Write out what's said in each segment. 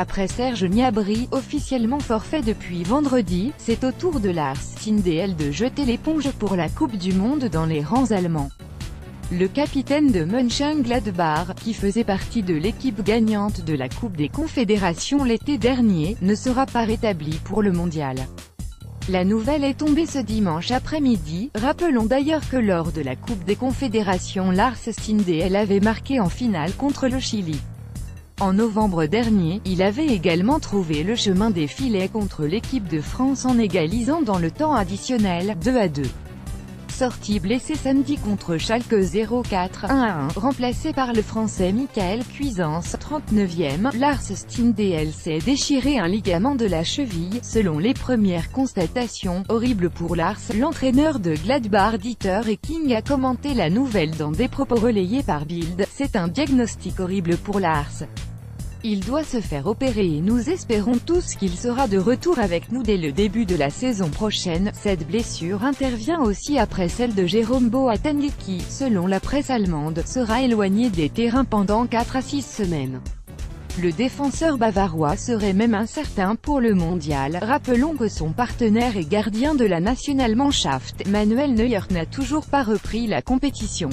Après Serge Gnabry, officiellement forfait depuis vendredi, c'est au tour de Lars Stindl de jeter l'éponge pour la Coupe du Monde dans les rangs allemands. Le capitaine de Mönchengladbach, qui faisait partie de l'équipe gagnante de la Coupe des Confédérations l'été dernier, ne sera pas rétabli pour le mondial. La nouvelle est tombée ce dimanche après-midi. Rappelons d'ailleurs que lors de la Coupe des Confédérations, Lars Stindl avait marqué en finale contre le Chili. En novembre dernier, il avait également trouvé le chemin des filets contre l'équipe de France en égalisant dans le temps additionnel, 2-2. Sorti blessé samedi contre Schalke 04, 1-1, remplacé par le Français Michael Cuisance, 39e, Lars Stindl s'est déchiré un ligament de la cheville, selon les premières constatations. Horrible pour Lars, l'entraîneur de Gladbach Dieter Hecking a commenté la nouvelle dans des propos relayés par Bild. C'est un diagnostic horrible pour Lars. Il doit se faire opérer et nous espérons tous qu'il sera de retour avec nous dès le début de la saison prochaine. Cette blessure intervient aussi après celle de Jerome Boateng qui, selon la presse allemande, sera éloigné des terrains pendant 4 à 6 semaines. Le défenseur bavarois serait même incertain pour le mondial. Rappelons que son partenaire et gardien de la Nationalmannschaft, Manuel Neuer, n'a toujours pas repris la compétition.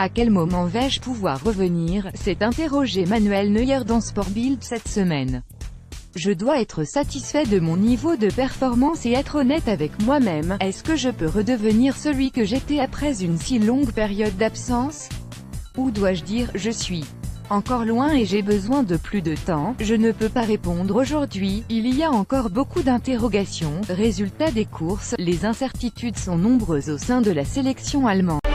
À quel moment vais-je pouvoir revenir, s'est interrogé Manuel Neuer dans Sport Bild cette semaine. Je dois être satisfait de mon niveau de performance et être honnête avec moi-même. Est-ce que je peux redevenir celui que j'étais après une si longue période d'absence? Ou dois-je dire, je suis encore loin et j'ai besoin de plus de temps? Je ne peux pas répondre aujourd'hui, il y a encore beaucoup d'interrogations. Résultat des courses, les incertitudes sont nombreuses au sein de la sélection allemande.